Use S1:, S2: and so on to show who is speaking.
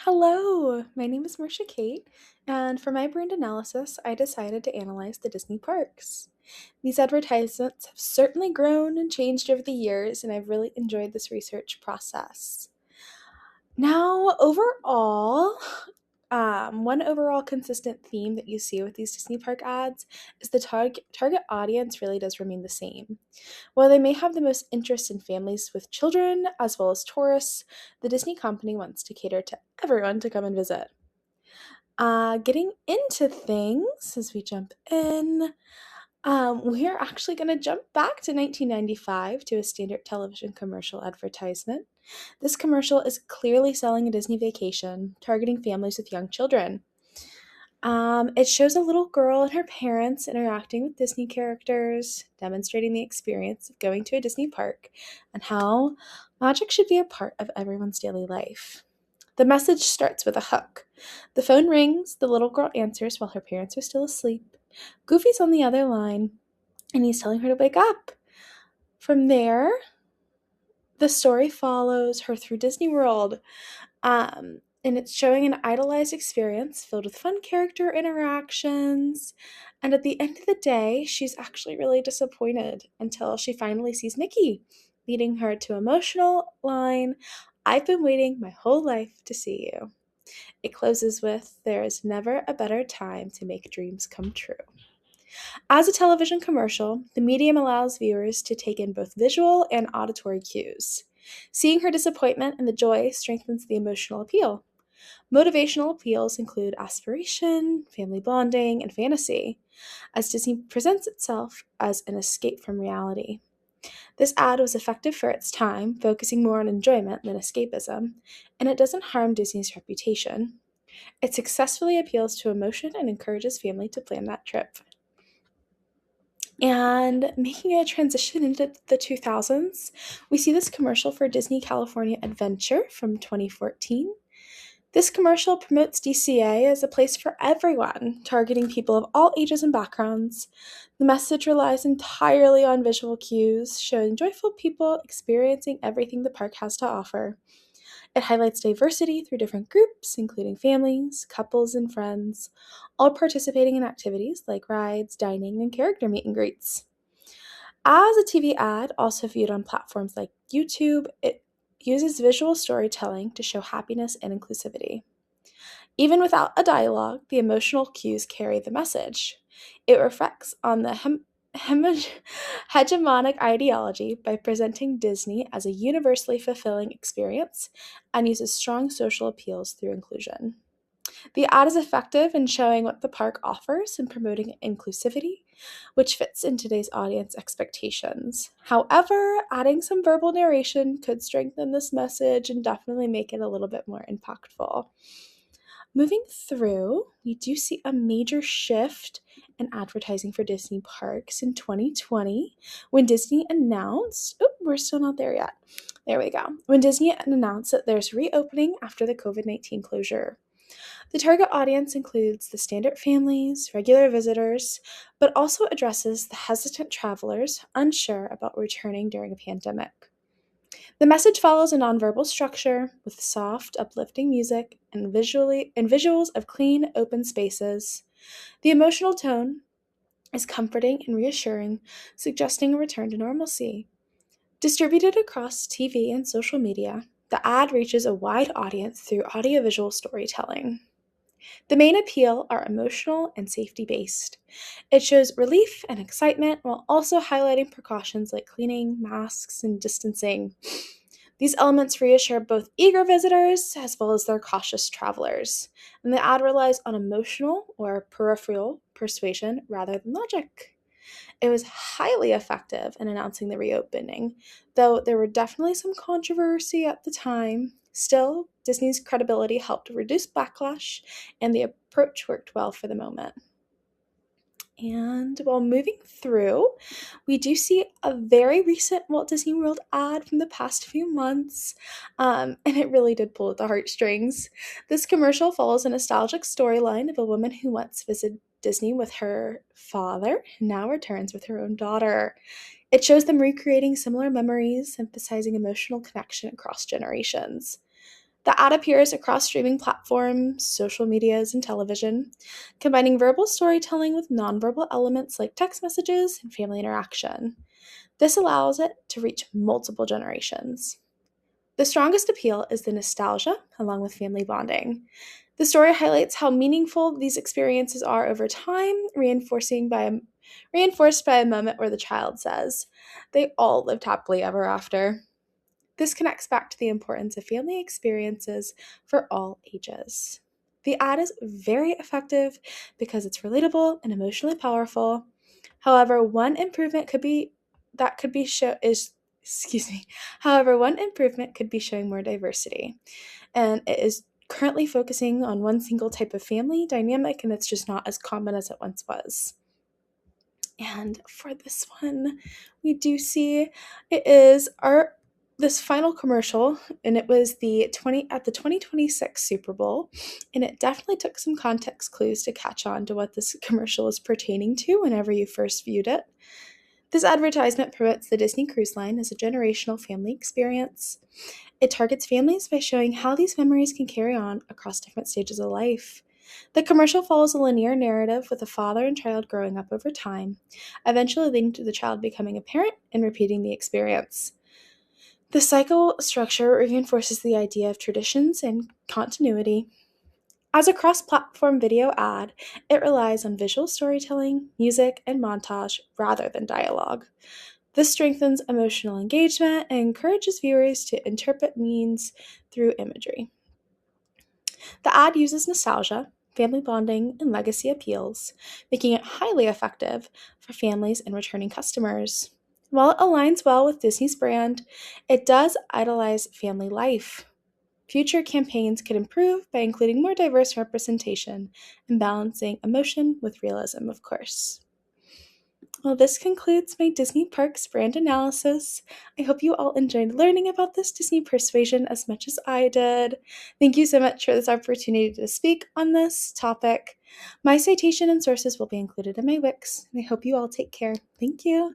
S1: Hello, my name is Marcia-KATE, and for my brand analysis, I decided to analyze the Disney parks. These advertisements have certainly grown and changed over the years, and I've really enjoyed this research process. Now, one overall consistent theme that you see with these Disney park ads is the target audience really does remain the same. While they may have the most interest in families with children as well as tourists, the Disney company wants to cater to everyone to come and visit. Getting into things as we jump in, we are actually going to jump back to 1995 to a standard television commercial advertisement. This commercial is clearly selling a Disney vacation, targeting families with young children. It shows a little girl and her parents interacting with Disney characters, demonstrating the experience of going to a Disney park and how magic should be a part of everyone's daily life. The message starts with a hook. The phone rings, the little girl answers while her parents are still asleep. Goofy's on the other line, and he's telling her to wake up. From there, the story follows her through Disney World, and it's showing an idolized experience filled with fun character interactions. And at the end of the day, she's actually really disappointed until she finally sees Mickey, leading her to emotional line, "I've been waiting my whole life to see you." It closes with, "There is never a better time to make dreams come true." As a television commercial, the medium allows viewers to take in both visual and auditory cues. Seeing her disappointment and the joy strengthens the emotional appeal. Motivational appeals include aspiration, family bonding, and fantasy, as Disney presents itself as an escape from reality. This ad was effective for its time, focusing more on enjoyment than escapism, and it doesn't harm Disney's reputation. It successfully appeals to emotion and encourages family to plan that trip. And making a transition into the 2000s, we see this commercial for Disney California Adventure from 2014. This commercial promotes DCA as a place for everyone, targeting people of all ages and backgrounds. The message relies entirely on visual cues, showing joyful people experiencing everything the park has to offer. It highlights diversity through different groups, including families, couples, and friends, all participating in activities like rides, dining, and character meet and greets. As a TV ad, also viewed on platforms like YouTube, it uses visual storytelling to show happiness and inclusivity. Even without a dialogue, the emotional cues carry the message. It reflects on the hegemonic ideology by presenting Disney as a universally fulfilling experience and uses strong social appeals through inclusion. The ad is effective in showing what the park offers and promoting inclusivity, which fits in today's audience expectations. However, adding some verbal narration could strengthen this message and definitely make it a little bit more impactful. Moving through, we do see a major shift in advertising for Disney parks in 2020 when Disney announced, we're still not there yet. There we go. When Disney announced that there's reopening after the COVID-19 closure. The target audience includes the standard families, regular visitors, but also addresses the hesitant travelers unsure about returning during a pandemic. The message follows a nonverbal structure with soft, uplifting music and visuals of clean, open spaces. The emotional tone is comforting and reassuring, suggesting a return to normalcy. Distributed across TV and social media, the ad reaches a wide audience through audiovisual storytelling. The main appeal are emotional and safety-based. It shows relief and excitement while also highlighting precautions like cleaning, masks, and distancing. These elements reassure both eager visitors as well as their cautious travelers, and the ad relies on emotional or peripheral persuasion rather than logic. It was highly effective in announcing the reopening, though there were definitely some controversy at the time. Still, Disney's credibility helped reduce backlash, and the approach worked well for the moment. And while moving through, we do see a very recent Walt Disney World ad from the past few months, and it really did pull at the heartstrings. This commercial follows a nostalgic storyline of a woman who once visited Disney with her father and now returns with her own daughter. It shows them recreating similar memories, emphasizing emotional connection across generations. The ad appears across streaming platforms, social medias, and television, combining verbal storytelling with nonverbal elements like text messages and family interaction. This allows it to reach multiple generations. The strongest appeal is the nostalgia, along with family bonding. The story highlights how meaningful these experiences are over time, reinforced by a moment where the child says, "They all lived happily ever after." This connects back to the importance of family experiences for all ages. The ad is very effective because it's relatable and emotionally powerful. However, one improvement could be that could be show is excuse me. However, one improvement could be showing more diversity, and it is currently focusing on one single type of family dynamic, and it's just not as common as it once was. And for this one, we do see it is our this final commercial, and it was the 2026 Super Bowl, and it definitely took some context clues to catch on to what this commercial is pertaining to whenever you first viewed it. This advertisement promotes the Disney Cruise Line as a generational family experience. It targets families by showing how these memories can carry on across different stages of life. The commercial follows a linear narrative with a father and child growing up over time, eventually leading to the child becoming a parent and repeating the experience. The cycle structure reinforces the idea of traditions and continuity. As a cross platform video ad, it relies on visual storytelling, music, and montage rather than dialogue. This strengthens emotional engagement and encourages viewers to interpret meanings through imagery. The ad uses nostalgia, family bonding, and legacy appeals, making it highly effective for families and returning customers. While it aligns well with Disney's brand, it does idolize family life. Future campaigns could improve by including more diverse representation and balancing emotion with realism, of course. Well, this concludes my Disney Parks brand analysis. I hope you all enjoyed learning about this Disney persuasion as much as I did. Thank you so much for this opportunity to speak on this topic. My citation and sources will be included in my Wix, and I hope you all take care. Thank you.